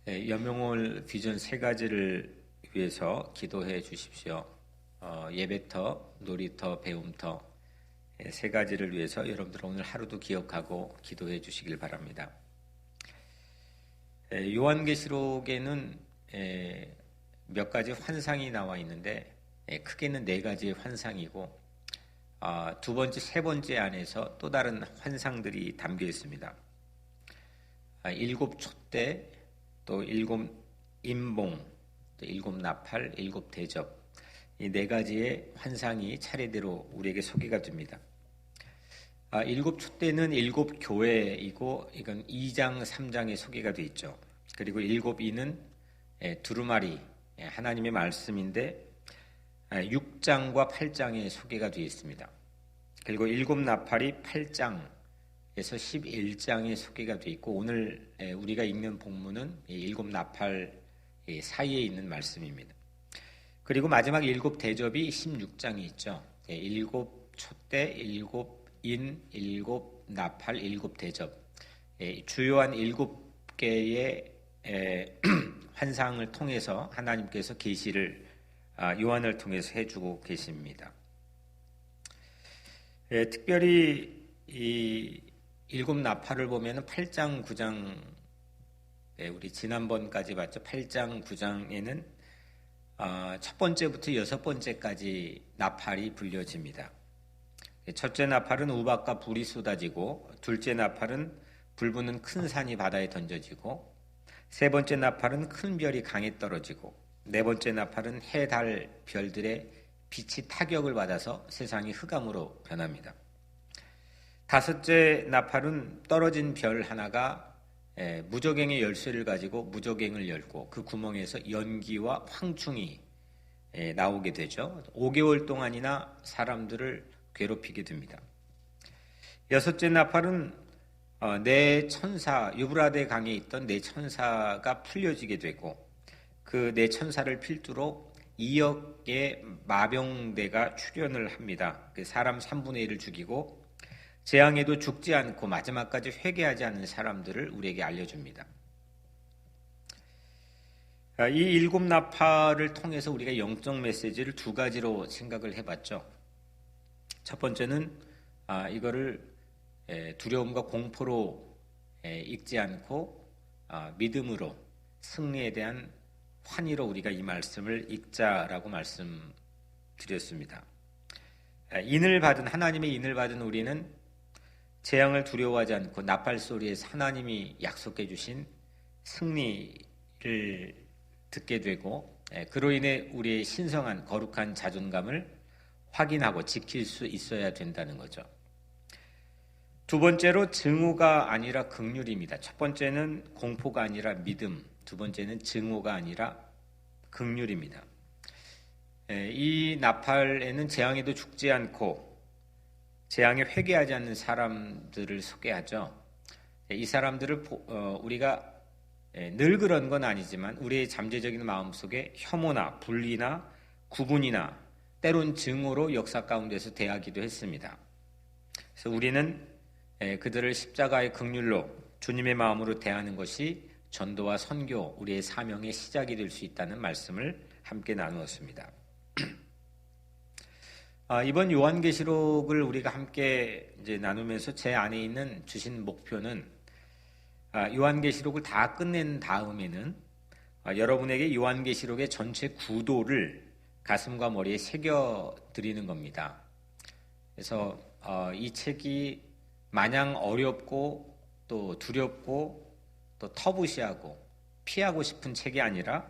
여명월 비전 세 가지를 위해서 기도해 주십시오. 예배터, 놀이터, 배움터 세 가지를 위해서 여러분들 오늘 하루도 기억하고 기도해 주시길 바랍니다. 요한계시록에는 몇 가지 환상이 나와 있는데 크게는 네 가지의 환상이고 두 번째, 세 번째 안에서 또 다른 환상들이 담겨 있습니다. 일곱 촛대, 또 일곱 임봉, 또 일곱 나팔, 일곱 대접, 이 네 가지의 환상이 차례대로 우리에게 소개가 됩니다. 일곱 촛대는 일곱 교회이고 이건 2장, 3장에 소개가 되어 있죠. 그리고 일곱 이는 두루마리, 하나님의 말씀인데 6장과 8장에 소개가 되어 있습니다. 그리고 일곱 나팔이 8장에서 11장에 소개가 되어 있고 오늘 우리가 읽는 본문은 일곱 나팔 사이에 있는 말씀입니다. 그리고 마지막 일곱 대접이 16장이 있죠. 일곱 촛대, 일곱 인, 일곱 나팔, 일곱 대접, 주요한 일곱 개의 환상을 통해서 하나님께서 계시를 요한을 통해서 해주고 계십니다. 특별히 이 일곱 나팔을 보면 8장, 9장, 우리 지난번까지 봤죠. 8장, 9장에는 첫 번째부터 여섯 번째까지 나팔이 불려집니다. 첫째 나팔은 우박과 불이 쏟아지고, 둘째 나팔은 불 붙는 큰 산이 바다에 던져지고, 세 번째 나팔은 큰 별이 강에 떨어지고, 네 번째 나팔은 해, 달, 별들의 빛이 타격을 받아서 세상이 흑암으로 변합니다. 다섯째 나팔은 떨어진 별 하나가 무저갱의 열쇠를 가지고 무저갱을 열고 그 구멍에서 연기와 황충이 나오게 되죠. 5개월 동안이나 사람들을 괴롭히게 됩니다. 여섯째 나팔은 네 천사, 유브라데 강에 있던 네 천사가 풀려지게 되고 그 네 천사를 필두로 2억의 마병대가 출현을 합니다. 그 사람 3분의 1을 죽이고 재앙에도 죽지 않고 마지막까지 회개하지 않는 사람들을 우리에게 알려줍니다. 이 일곱 나팔을 통해서 우리가 영적 메시지를 두 가지로 생각을 해봤죠. 첫 번째는 이거를 두려움과 공포로 읽지 않고 믿음으로 승리에 대한 환희로 우리가 이 말씀을 읽자라고 말씀드렸습니다. 하나님의 인을 받은 우리는 재앙을 두려워하지 않고 나팔 소리에서 하나님이 약속해 주신 승리를 듣게 되고 그로 인해 우리의 신성한 거룩한 자존감을 확인하고 지킬 수 있어야 된다는 거죠. 두 번째로 증오가 아니라 긍휼입니다. 첫 번째는 공포가 아니라 믿음, 두 번째는 증오가 아니라 긍휼입니다. 이 나팔에는 재앙에도 죽지 않고 재앙에 회개하지 않는 사람들을 소개하죠. 이 사람들을 우리가 늘 그런 건 아니지만 우리의 잠재적인 마음속에 혐오나 분리나 구분이나 때론 증오로 역사 가운데서 대하기도 했습니다. 그래서 우리는 그들을 십자가의 긍휼로 주님의 마음으로 대하는 것이 전도와 선교, 우리의 사명의 시작이 될 수 있다는 말씀을 함께 나누었습니다. 이번 요한계시록을 우리가 함께 이제 나누면서 제 안에 있는 주신 목표는 요한계시록을 다 끝낸 다음에는 여러분에게 요한계시록의 전체 구도를 가슴과 머리에 새겨 드리는 겁니다. 그래서 이 책이 마냥 어렵고 또 두렵고 또 터부시하고 피하고 싶은 책이 아니라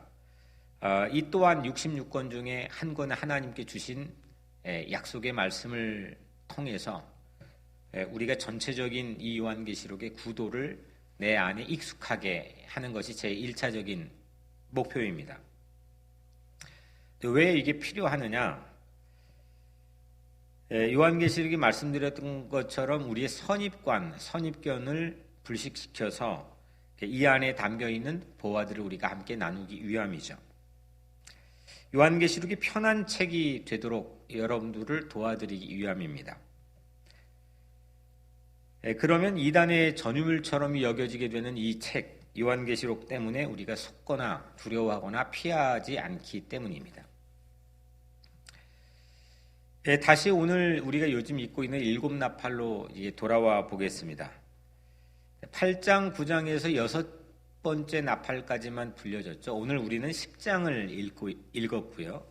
이 또한 66권 중에 한 권은 하나님께 주신 약속의 말씀을 통해서 우리가 전체적인 이 요한계시록의 구도를 내 안에 익숙하게 하는 것이 제 1차적인 목표입니다. 왜 이게 필요하느냐? 요한계시록이 말씀드렸던 것처럼 우리의 선입견을 불식시켜서 이 안에 담겨있는 보화들을 우리가 함께 나누기 위함이죠. 요한계시록이 편한 책이 되도록 여러분들을 도와드리기 위함입니다. 그러면 이단의 전유물처럼 여겨지게 되는 이 책, 요한계시록 때문에 우리가 속거나 두려워하거나 피하지 않기 때문입니다. 다시 오늘 우리가 요즘 읽고 있는 일곱 나팔로 돌아와 보겠습니다. 8장, 9장에서 6번째 나팔까지만 불려졌죠. 오늘 우리는 10장을 읽었고요.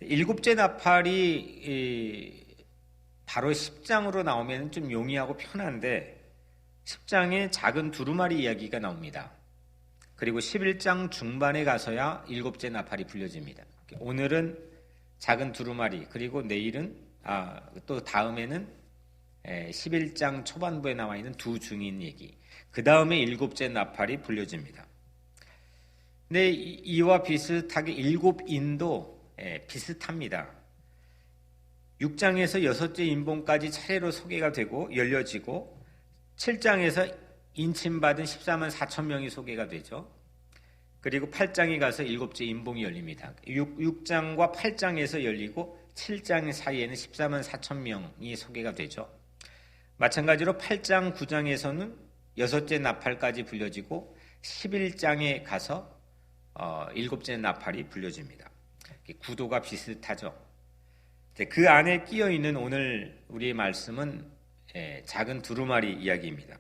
일곱째 나팔이 바로 10장으로 나오면 좀 용이하고 편한데 10장에 작은 두루마리 이야기가 나옵니다. 그리고 11장 중반에 가서야 일곱째 나팔이 불려집니다. 오늘은 작은 두루마리, 그리고 내일은 또 다음에는 11장 초반부에 나와 있는 두 증인 얘기, 그 다음에 일곱째 나팔이 불려집니다. 근데 이와 비슷하게 일곱 인도 비슷합니다. 6장에서 여섯째 인봉까지 차례로 소개가 되고 열려지고 7장에서 인침받은 14만 4천 명이 소개가 되죠. 그리고 8장에 가서 일곱째 인봉이 열립니다. 6장과 8장에서 열리고 7장 사이에는 14만 4천 명이 소개가 되죠. 마찬가지로 8장, 9장에서는 여섯째 나팔까지 불려지고 11장에 가서 일곱째 나팔이 불려집니다. 구도가 비슷하죠. 그 안에 끼어 있는 오늘 우리의 말씀은 작은 두루마리 이야기입니다.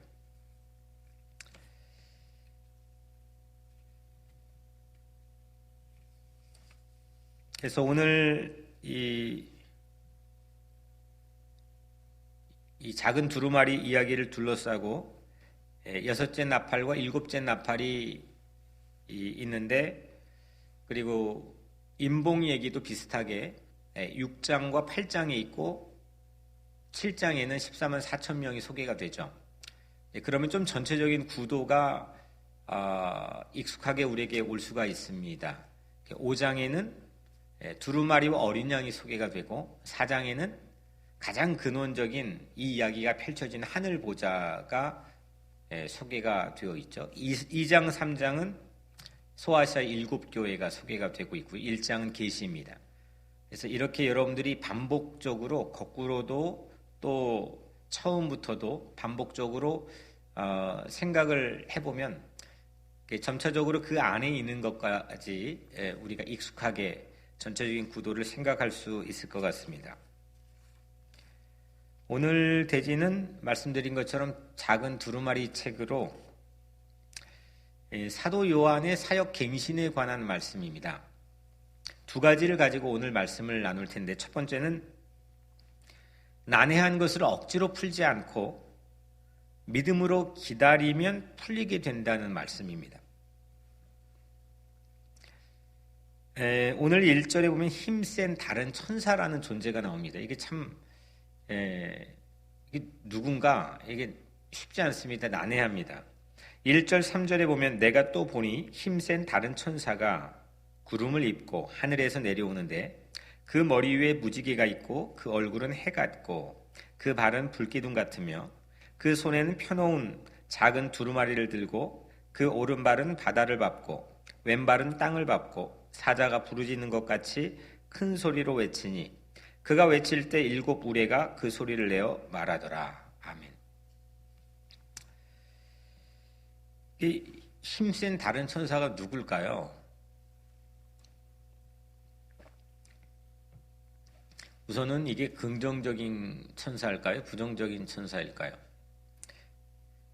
그래서 오늘 이 작은 두루마리 이야기를 둘러싸고 여섯째 나팔과 일곱째 나팔이 있는데, 그리고 인봉 얘기도 비슷하게 6장과 8장에 있고 7장에는 14만 4천 명이 소개가 되죠. 그러면 좀 전체적인 구도가 익숙하게 우리에게 올 수가 있습니다. 5장에는 두루마리와 어린 양이 소개가 되고 4장에는 가장 근원적인 이 이야기가 펼쳐진 하늘 보좌가 소개가 되어 있죠. 2장, 3장은 소아시아 7교회가 소개가 되고 있고 1장은 계시입니다. 그래서 이렇게 여러분들이 반복적으로 거꾸로도 또 처음부터도 반복적으로 생각을 해보면 점차적으로 그 안에 있는 것까지 우리가 익숙하게 전체적인 구도를 생각할 수 있을 것 같습니다. 오늘 대지는 말씀드린 것처럼 작은 두루마리 책으로 사도 요한의 사역 갱신에 관한 말씀입니다. 두 가지를 가지고 오늘 말씀을 나눌 텐데, 첫 번째는 난해한 것을 억지로 풀지 않고 믿음으로 기다리면 풀리게 된다는 말씀입니다. 오늘 1절에 보면 힘센 다른 천사라는 존재가 나옵니다. 이게 참 이게 누군가, 이게 쉽지 않습니다. 난해합니다. 1절 3절에 보면 내가 또 보니 힘센 다른 천사가 구름을 입고 하늘에서 내려오는데 그 머리 위에 무지개가 있고 그 얼굴은 해 같고 그 발은 불기둥 같으며 그 손에는 펴놓은 작은 두루마리를 들고 그 오른발은 바다를 밟고 왼발은 땅을 밟고 사자가 부르짖는 것 같이 큰 소리로 외치니 그가 외칠 때 7 우레가 그 소리를 내어 말하더라. 아멘. 이 힘센 다른 천사가 누굴까요? 우선은 이게 긍정적인 천사일까요? 부정적인 천사일까요?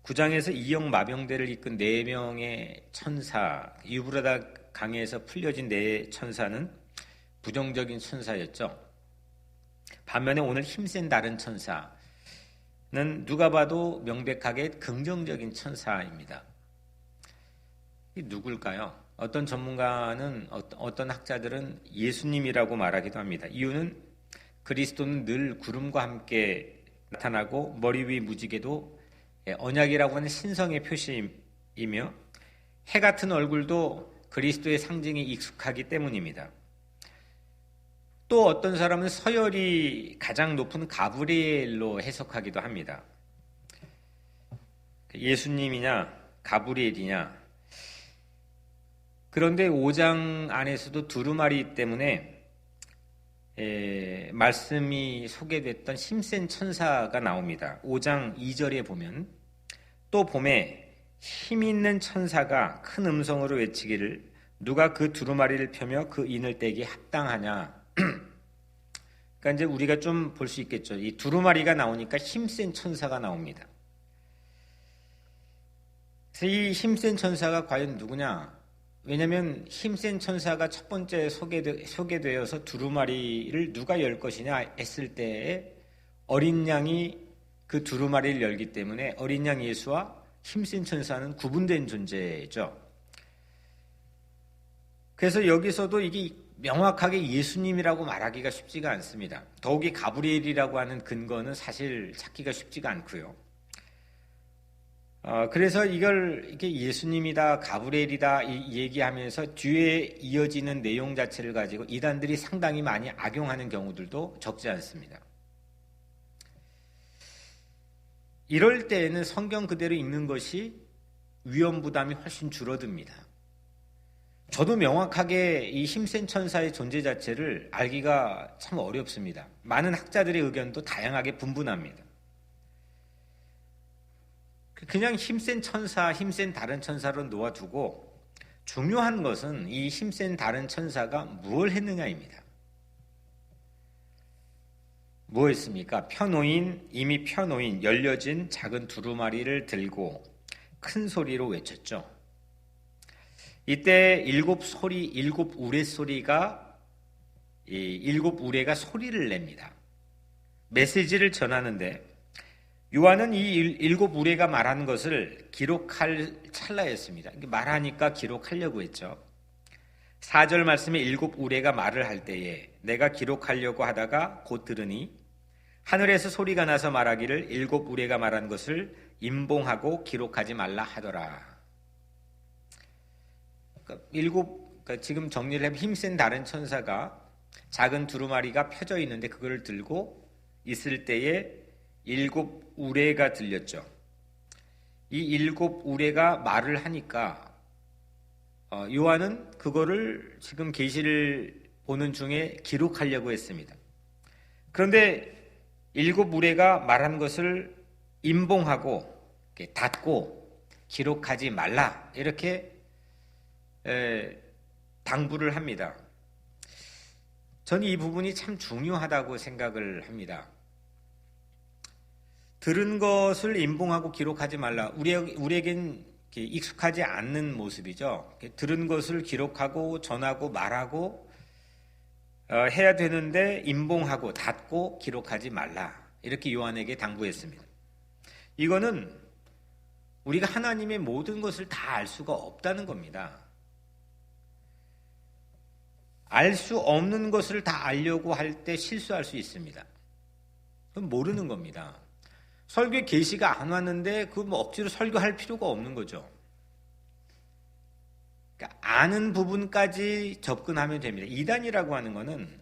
9장에서 이역마병대를 이끈 4명의 천사, 유브라다 강에서 풀려진 4 천사는 부정적인 천사였죠. 반면에 오늘 힘센 다른 천사는 누가 봐도 명백하게 긍정적인 천사입니다. 이 누굴까요? 어떤 전문가는, 어떤 학자들은 예수님이라고 말하기도 합니다. 이유는 그리스도는 늘 구름과 함께 나타나고 머리 위 무지개도 언약이라고 하는 신성의 표시이며 해 같은 얼굴도 그리스도의 상징이 익숙하기 때문입니다. 또 어떤 사람은 서열이 가장 높은 가브리엘로 해석하기도 합니다. 예수님이냐 가브리엘이냐. 그런데 5장 안에서도 두루마리 때문에 말씀이 소개됐던 힘센 천사가 나옵니다. 5장 2절에 보면 또 봄에 힘 있는 천사가 큰 음성으로 외치기를 누가 그 두루마리를 펴며 그 인을 떼기에 합당하냐. 그러니까 이제 우리가 좀 볼 수 있겠죠. 이 두루마리가 나오니까 힘센 천사가 나옵니다. 그래서 이 힘센 천사가 과연 누구냐? 왜냐하면 힘센 천사가 첫 번째 소개되어서 두루마리를 누가 열 것이냐 했을 때에 어린 양이 그 두루마리를 열기 때문에 어린 양 예수와 힘센 천사는 구분된 존재죠. 그래서 여기서도 이게 명확하게 예수님이라고 말하기가 쉽지가 않습니다. 더욱이 가브리엘이라고 하는 근거는 사실 찾기가 쉽지가 않고요. 그래서 이게 예수님이다, 가브리엘이다 이 얘기하면서 뒤에 이어지는 내용 자체를 가지고 이단들이 상당히 많이 악용하는 경우들도 적지 않습니다. 이럴 때에는 성경 그대로 읽는 것이 위험 부담이 훨씬 줄어듭니다. 저도 명확하게 이 힘센 천사의 존재 자체를 알기가 참 어렵습니다. 많은 학자들의 의견도 다양하게 분분합니다. 그냥 힘센 천사, 힘센 다른 천사로 놓아두고 중요한 것은 이 힘센 다른 천사가 무엇을 했느냐입니다. 뭐 했습니까? 이미 펴놓인 열려진 작은 두루마리를 들고 큰 소리로 외쳤죠. 이때 일곱 우레소리가 일곱 우레가 소리를 냅니다. 메시지를 전하는데 요한은 이 일곱 우레가 말하는 것을 기록할 찰나였습니다. 말하니까 기록하려고 했죠. 4절 말씀에 일곱 우레가 말을 할 때에 내가 기록하려고 하다가 곧 들으니 하늘에서 소리가 나서 말하기를 일곱 우레가 말한 것을 임봉하고 기록하지 말라 하더라. 그러니까 지금 정리를 하면 힘센 다른 천사가 작은 두루마리가 펴져 있는데 그걸 들고 있을 때에 일곱 우레가 들렸죠. 이 일곱 우레가 말을 하니까 요한은 그거를 지금 계시를 보는 중에 기록하려고 했습니다. 그런데 일곱 우레가 말한 것을 임봉하고 닫고 기록하지 말라 이렇게 당부를 합니다. 저는 이 부분이 참 중요하다고 생각을 합니다. 들은 것을 임봉하고 기록하지 말라. 우리에겐 익숙하지 않는 모습이죠. 들은 것을 기록하고 전하고 말하고 해야 되는데 임봉하고 닫고 기록하지 말라. 이렇게 요한에게 당부했습니다. 이거는 우리가 하나님의 모든 것을 다 알 수가 없다는 겁니다. 알 수 없는 것을 다 알려고 할 때 실수할 수 있습니다. 그건 모르는 겁니다. 설교에 계시가 안 왔는데 뭐 억지로 설교할 필요가 없는 거죠. 그러니까 아는 부분까지 접근하면 됩니다. 이단이라고 하는 거는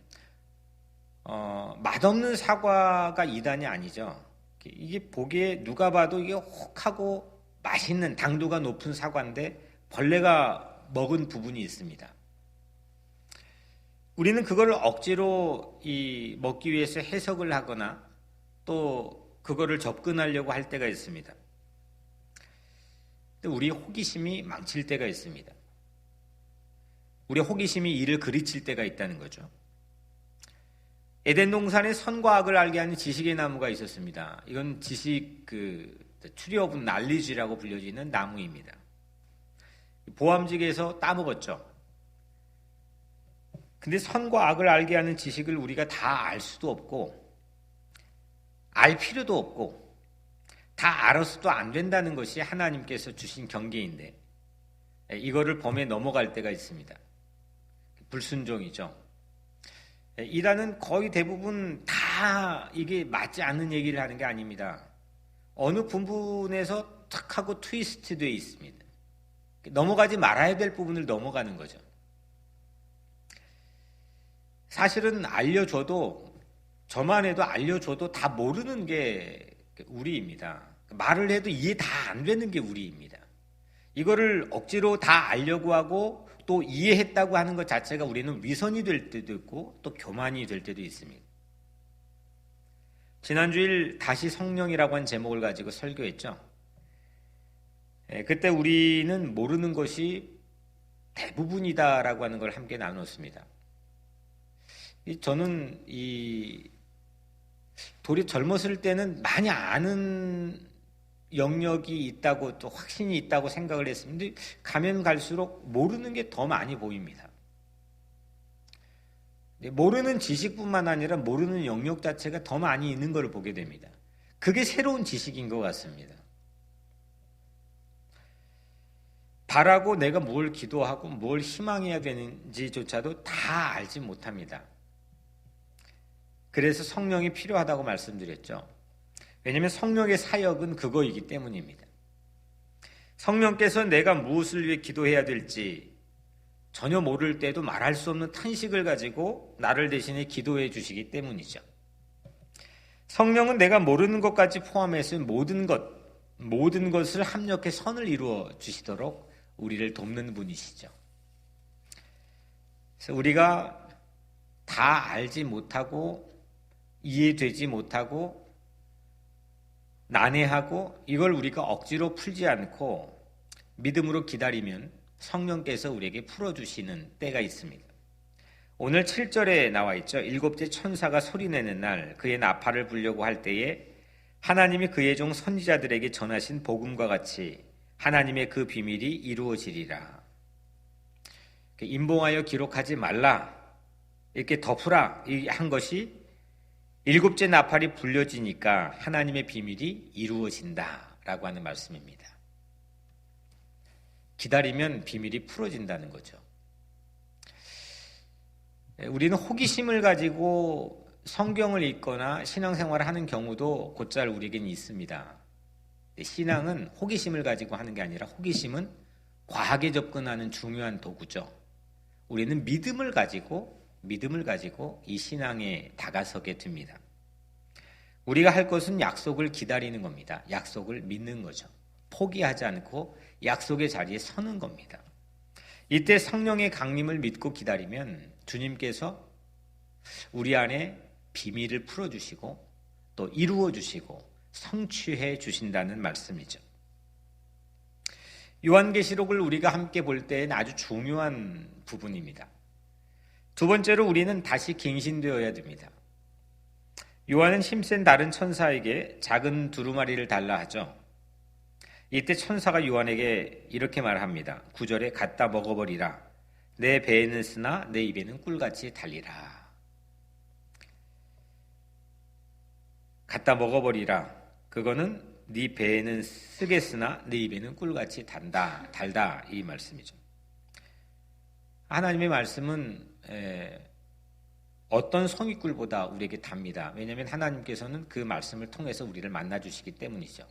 맛없는 사과가 이단이 아니죠. 이게 보기에 누가 봐도 이게 혹하고 맛있는 당도가 높은 사과인데 벌레가 먹은 부분이 있습니다. 우리는 그걸 억지로 먹기 위해서 해석을 하거나 또 그거를 접근하려고 할 때가 있습니다. 우리 호기심이 망칠 때가 있습니다. 우리 호기심이 이를 그르칠 때가 있다는 거죠. 에덴 동산에 선과 악을 알게 하는 지식의 나무가 있었습니다. 이건 지식 트리 오브 날리지라고 불려지는 나무입니다. 보암직에서 따먹었죠. 근데 선과 악을 알게 하는 지식을 우리가 다 알 수도 없고 알 필요도 없고 다 알아서도 안 된다는 것이 하나님께서 주신 경계인데 이거를 범해 넘어갈 때가 있습니다. 불순종이죠. 이단은 거의 대부분 다 이게 맞지 않는 얘기를 하는 게 아닙니다. 어느 부분에서 탁 하고 트위스트 되어 있습니다. 넘어가지 말아야 될 부분을 넘어가는 거죠. 사실은 알려줘도 저만 해도 알려줘도 다 모르는 게 우리입니다. 말을 해도 이해 다 안 되는 게 우리입니다. 이거를 억지로 다 알려고 하고 또 이해했다고 하는 것 자체가 우리는 위선이 될 때도 있고 또 교만이 될 때도 있습니다. 지난주일 다시 성령이라고 한 제목을 가지고 설교했죠. 그때 우리는 모르는 것이 대부분이다라고 하는 걸 함께 나눴습니다. 저는 도리 젊었을 때는 많이 아는 영역이 있다고 또 확신이 있다고 생각을 했습니다. 가면 갈수록 모르는 게 더 많이 보입니다. 모르는 지식뿐만 아니라 모르는 영역 자체가 더 많이 있는 걸 보게 됩니다. 그게 새로운 지식인 것 같습니다. 바라고 내가 뭘 기도하고 뭘 희망해야 되는지조차도 다 알지 못합니다. 그래서 성령이 필요하다고 말씀드렸죠. 왜냐하면 성령의 사역은 그거이기 때문입니다. 성령께서 내가 무엇을 위해 기도해야 될지 전혀 모를 때도 말할 수 없는 탄식을 가지고 나를 대신해 기도해 주시기 때문이죠. 성령은 내가 모르는 것까지 포함해서 모든 것을 합력해 선을 이루어 주시도록 우리를 돕는 분이시죠. 그래서 우리가 다 알지 못하고 이해되지 못하고 난해하고 이걸 우리가 억지로 풀지 않고 믿음으로 기다리면 성령께서 우리에게 풀어주시는 때가 있습니다. 오늘 7절에 나와 있죠. 일곱째 천사가 소리내는 날 그의 나팔을 불려고 할 때에 하나님이 그의 종 선지자들에게 전하신 복음과 같이 하나님의 그 비밀이 이루어지리라. 임봉하여 기록하지 말라 이렇게 덮으라 한 것이 일곱째 나팔이 불려지니까 하나님의 비밀이 이루어진다라고 하는 말씀입니다. 기다리면 비밀이 풀어진다는 거죠. 우리는 호기심을 가지고 성경을 읽거나 신앙생활을 하는 경우도 곧잘 우리에게는 있습니다. 신앙은 호기심을 가지고 하는 게 아니라 호기심은 과하게 접근하는 중요한 도구죠. 우리는 믿음을 가지고 이 신앙에 다가서게 됩니다. 우리가 할 것은 약속을 기다리는 겁니다. 약속을 믿는 거죠. 포기하지 않고 약속의 자리에 서는 겁니다. 이때 성령의 강림을 믿고 기다리면 주님께서 우리 안에 비밀을 풀어주시고 또 이루어주시고 성취해 주신다는 말씀이죠. 요한계시록을 우리가 함께 볼 때는 아주 중요한 부분입니다. 두 번째로 우리는 다시 갱신되어야 됩니다. 요한은 힘센 다른 천사에게 작은 두루마리를 달라 하죠. 이때 천사가 요한에게 이렇게 말합니다. 9절에 갖다 먹어버리라. 내 배에는 쓰나 내 입에는 꿀같이 달리라. 갖다 먹어버리라. 그거는 네 배에는 쓰겠으나 네 입에는 꿀같이 달다 이 말씀이죠. 하나님의 말씀은 어떤 송이꿀보다 우리에게 답니다. 왜냐하면 하나님께서는 그 말씀을 통해서 우리를 만나주시기 때문이죠.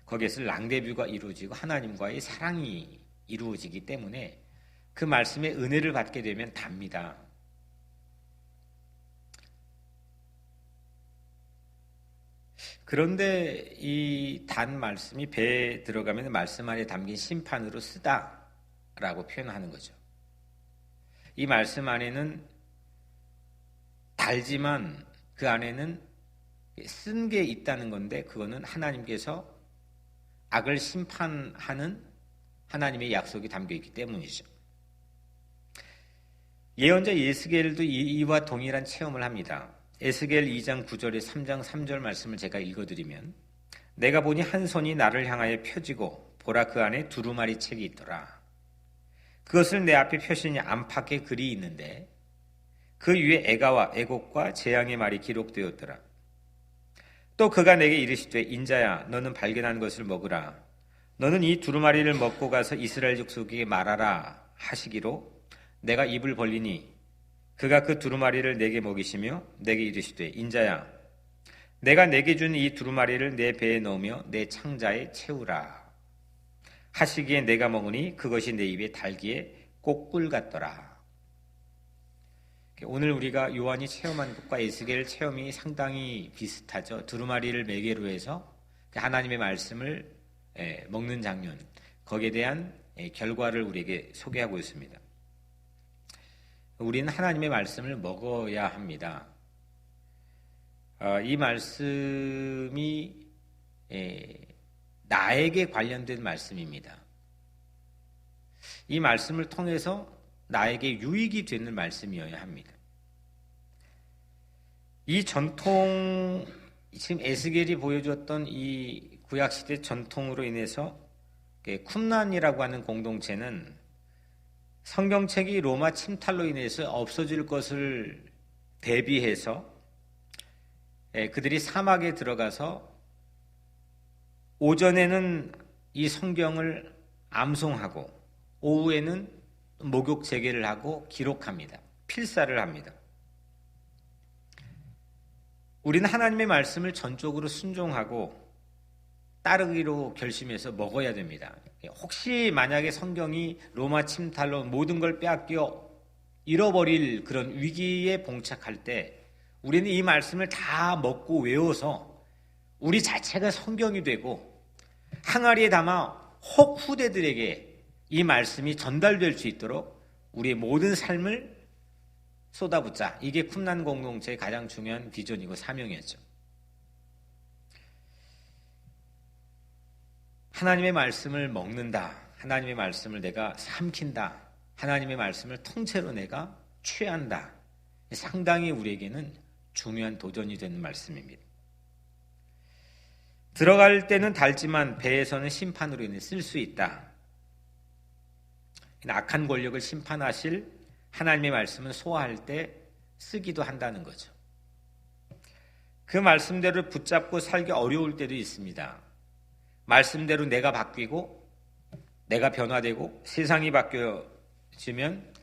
거기에서 랑데뷰가 이루어지고 하나님과의 사랑이 이루어지기 때문에 그 말씀의 은혜를 받게 되면 답니다. 그런데 이 단 말씀이 배에 들어가면 말씀 안에 담긴 심판으로 쓰다라고 표현하는 거죠. 이 말씀 안에는 달지만 그 안에는 쓴 게 있다는 건데 그거는 하나님께서 악을 심판하는 하나님의 약속이 담겨 있기 때문이죠. 예언자 에스겔도 이와 동일한 체험을 합니다. 에스겔 2장 9절에 3장 3절 말씀을 제가 읽어드리면 내가 보니 한 손이 나를 향하여 펴지고 보라 그 안에 두루마리 책이 있더라. 그것을 내 앞에 펴시니 안팎에 글이 있는데 그 위에 애가와 애곡과 재앙의 말이 기록되었더라. 또 그가 내게 이르시되 인자야 너는 발견한 것을 먹으라. 너는 이 두루마리를 먹고 가서 이스라엘 족속에게 말하라 하시기로 내가 입을 벌리니 그가 그 두루마리를 내게 먹이시며 내게 이르시되 인자야 내가 내게 준 이 두루마리를 내 배에 넣으며 내 창자에 채우라 하시기에 내가 먹으니 그것이 내 입에 달기에 꼭꿀 같더라. 오늘 우리가 요한이 체험한 것과 에스겔 체험이 상당히 비슷하죠. 두루마리를 매개로 해서 하나님의 말씀을 먹는 장면, 거기에 대한 결과를 우리에게 소개하고 있습니다. 우리는 하나님의 말씀을 먹어야 합니다. 이 말씀이 나에게 관련된 말씀입니다. 이 말씀을 통해서 나에게 유익이 되는 말씀이어야 합니다. 이 전통, 지금 에스겔이 보여줬던 이 구약시대 전통으로 인해서 쿰란이라고 하는 공동체는 성경책이 로마 침탈로 인해서 없어질 것을 대비해서 그들이 사막에 들어가서 오전에는 이 성경을 암송하고 오후에는 목욕 재개를 하고 기록합니다. 필사를 합니다. 우리는 하나님의 말씀을 전적으로 순종하고 따르기로 결심해서 먹어야 됩니다. 혹시 만약에 성경이 로마 침탈로 모든 걸 빼앗겨 잃어버릴 그런 위기에 봉착할 때 우리는 이 말씀을 다 먹고 외워서 우리 자체가 성경이 되고 항아리에 담아 혹 후대들에게 이 말씀이 전달될 수 있도록 우리의 모든 삶을 쏟아붓자. 이게 쿰란 공동체의 가장 중요한 비전이고 사명이었죠. 하나님의 말씀을 먹는다. 하나님의 말씀을 내가 삼킨다. 하나님의 말씀을 통째로 내가 취한다. 상당히 우리에게는 중요한 도전이 되는 말씀입니다. 들어갈 때는 달지만 배에서는 심판으로 인해 쓸 수 있다. 악한 권력을 심판하실 하나님의 말씀은 소화할 때 쓰기도 한다는 거죠. 그 말씀대로 붙잡고 살기 어려울 때도 있습니다. 말씀대로 내가 바뀌고 내가 변화되고 세상이 바뀌어지면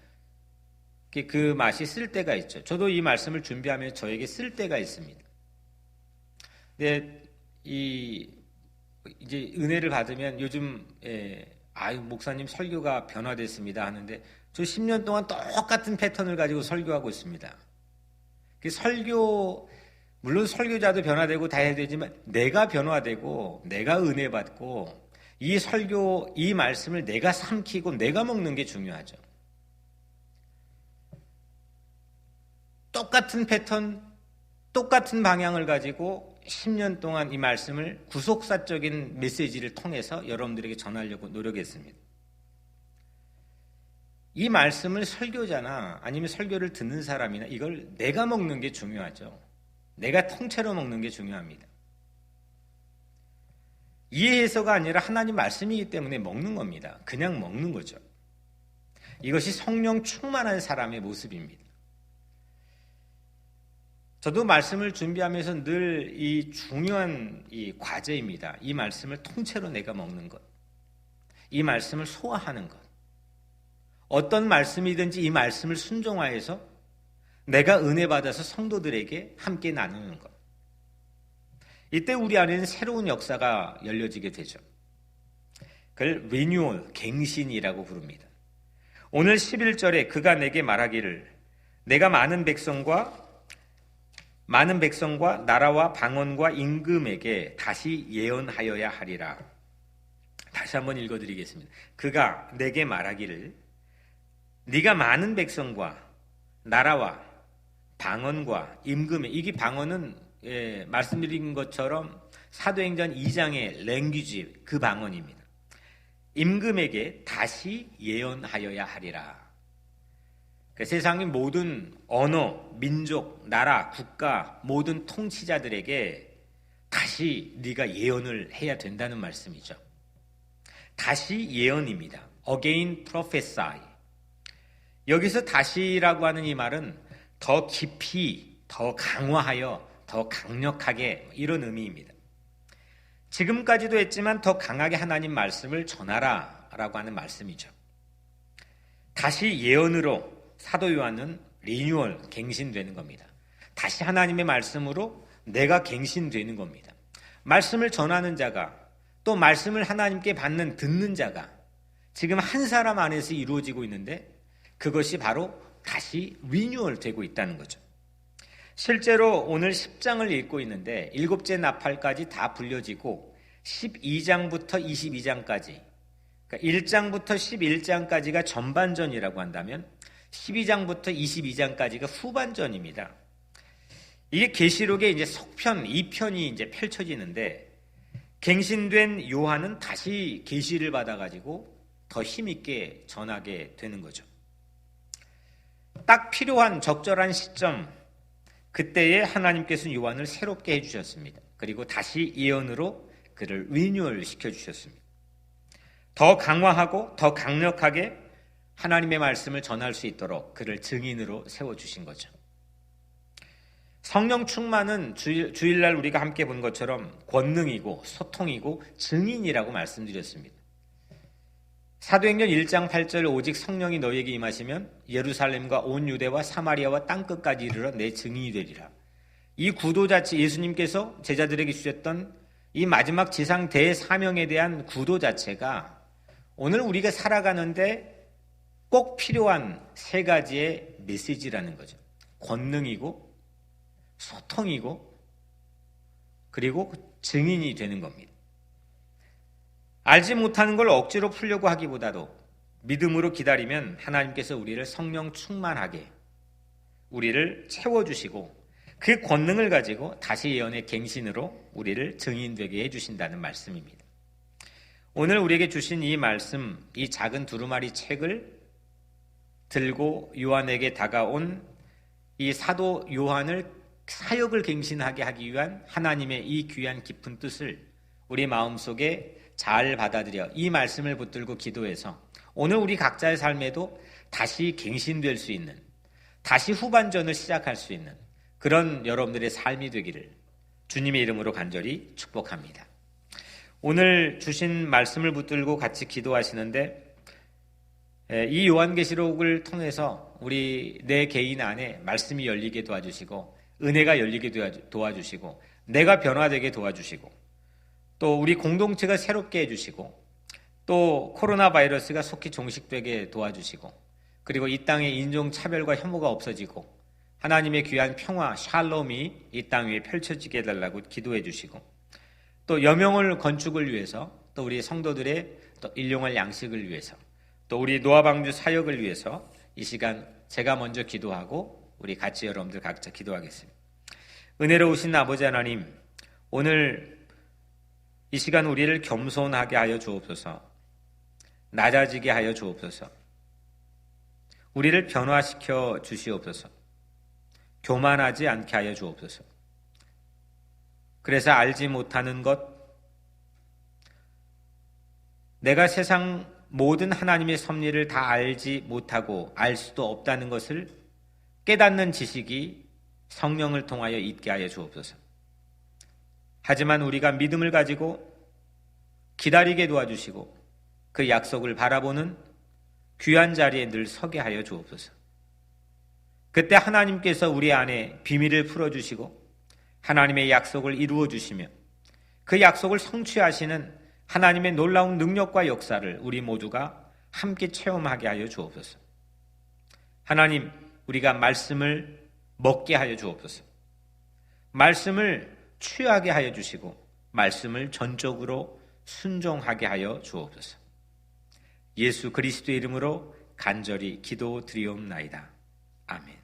그 맛이 쓸 때가 있죠. 저도 이 말씀을 준비하면 저에게 쓸 때가 있습니다. 근데 이제 은혜를 받으면 요즘 목사님 설교가 변화됐습니다 하는데 저 10년 동안 똑같은 패턴을 가지고 설교하고 있습니다. 물론 설교자도 변화되고 다 해야 되지만 내가 변화되고 내가 은혜 받고 이 말씀을 내가 삼키고 내가 먹는 게 중요하죠. 똑같은 패턴, 똑같은 방향을 가지고 10년 동안 이 말씀을 구속사적인 메시지를 통해서 여러분들에게 전하려고 노력했습니다. 이 말씀을 설교자나 아니면 설교를 듣는 사람이나 이걸 내가 먹는 게 중요하죠. 내가 통째로 먹는 게 중요합니다. 이해해서가 아니라 하나님 말씀이기 때문에 먹는 겁니다. 그냥 먹는 거죠. 이것이 성령 충만한 사람의 모습입니다. 저도 말씀을 준비하면서 늘 이 중요한 이 과제입니다. 이 말씀을 통째로 내가 먹는 것. 이 말씀을 소화하는 것. 어떤 말씀이든지 이 말씀을 순종하여서 내가 은혜 받아서 성도들에게 함께 나누는 것. 이때 우리 안에는 새로운 역사가 열려지게 되죠. 그걸 리뉴얼, 갱신이라고 부릅니다. 오늘 11절에 그가 내게 말하기를 내가 많은 백성과 나라와 방언과 임금에게 다시 예언하여야 하리라. 다시 한번 읽어드리겠습니다. 그가 내게 말하기를 네가 많은 백성과 나라와 방언과 임금에, 이게 방언은 말씀드린 것처럼 사도행전 2장의 랭귀지, 그 방언입니다. 임금에게 다시 예언하여야 하리라. 세상의 모든 언어, 민족, 나라, 국가, 모든 통치자들에게 다시 네가 예언을 해야 된다는 말씀이죠. 다시 예언입니다. Again prophesy. 여기서 다시라고 하는 이 말은 더 깊이, 더 강화하여, 더 강력하게, 이런 의미입니다. 지금까지도 했지만 더 강하게 하나님 말씀을 전하라 라고 하는 말씀이죠. 다시 예언으로 사도 요한은 리뉴얼, 갱신되는 겁니다. 다시 하나님의 말씀으로 내가 갱신되는 겁니다. 말씀을 전하는 자가, 또 말씀을 하나님께 듣는 자가 지금 한 사람 안에서 이루어지고 있는데 그것이 바로 다시 리뉴얼 되고 있다는 거죠. 실제로 오늘 10장을 읽고 있는데 7째 나팔까지 다 불려지고 12장부터 22장까지, 그러니까 1장부터 11장까지가 전반전이라고 한다면 12장부터 22장까지가 후반전입니다. 이게 계시록의 이제 속편 2편이 이제 펼쳐지는데 갱신된 요한은 다시 계시를 받아가지고 더 힘있게 전하게 되는 거죠. 딱 필요한 적절한 시점, 그때에 하나님께서는 요한을 새롭게 해주셨습니다. 그리고 다시 예언으로 그를 리뉴얼 시켜주셨습니다. 더 강화하고 더 강력하게 하나님의 말씀을 전할 수 있도록 그를 증인으로 세워주신 거죠. 성령 충만은 주일날 우리가 함께 본 것처럼 권능이고 소통이고 증인이라고 말씀드렸습니다. 사도행전 1장 8절 오직 성령이 너희에게 임하시면 예루살렘과 온 유대와 사마리아와 땅끝까지 이르러 내 증인이 되리라. 이 구도 자체, 예수님께서 제자들에게 주셨던 이 마지막 지상 대사명에 대한 구도 자체가 오늘 우리가 살아가는데 꼭 필요한 세 가지의 메시지라는 거죠. 권능이고 소통이고 그리고 증인이 되는 겁니다. 알지 못하는 걸 억지로 풀려고 하기보다도 믿음으로 기다리면 하나님께서 우리를 성령 충만하게 우리를 채워주시고 그 권능을 가지고 다시 예언의 갱신으로 우리를 증인되게 해주신다는 말씀입니다. 오늘 우리에게 주신 이 말씀, 이 작은 두루마리 책을 들고 요한에게 다가온 이 사도 요한을 사역을 갱신하게 하기 위한 하나님의 이 귀한 깊은 뜻을 우리 마음속에 잘 받아들여 이 말씀을 붙들고 기도해서 오늘 우리 각자의 삶에도 다시 갱신될 수 있는, 다시 후반전을 시작할 수 있는 그런 여러분들의 삶이 되기를 주님의 이름으로 간절히 축복합니다. 오늘 주신 말씀을 붙들고 같이 기도하시는데 이 요한계시록을 통해서 우리 내 개인 안에 말씀이 열리게 도와주시고 은혜가 열리게 도와주시고 내가 변화되게 도와주시고 또 우리 공동체가 새롭게 해주시고 또 코로나 바이러스가 속히 종식되게 도와주시고 그리고 이 땅에 인종차별과 혐오가 없어지고 하나님의 귀한 평화, 샬롬이 이 땅 위에 펼쳐지게 해달라고 기도해 주시고 또 여명을 건축을 위해서 또 우리 성도들의 또 일용할 양식을 위해서 또 우리 노아방주 사역을 위해서 이 시간 제가 먼저 기도하고 우리 같이 여러분들 각자 기도하겠습니다. 은혜로우신 아버지 하나님, 오늘 이 시간 우리를 겸손하게 하여 주옵소서, 낮아지게 하여 주옵소서, 우리를 변화시켜 주시옵소서, 교만하지 않게 하여 주옵소서. 그래서 알지 못하는 것, 내가 세상 모든 하나님의 섭리를 다 알지 못하고 알 수도 없다는 것을 깨닫는 지식이 성령을 통하여 있게 하여 주옵소서. 하지만 우리가 믿음을 가지고 기다리게 도와주시고 그 약속을 바라보는 귀한 자리에 늘 서게 하여 주옵소서. 그때 하나님께서 우리 안에 비밀을 풀어주시고 하나님의 약속을 이루어 주시며 그 약속을 성취하시는 하나님의 놀라운 능력과 역사를 우리 모두가 함께 체험하게 하여 주옵소서. 하나님, 우리가 말씀을 먹게 하여 주옵소서. 말씀을 취하게 하여 주시고 말씀을 전적으로 순종하게 하여 주옵소서. 예수 그리스도의 이름으로 간절히 기도드리옵나이다. 아멘.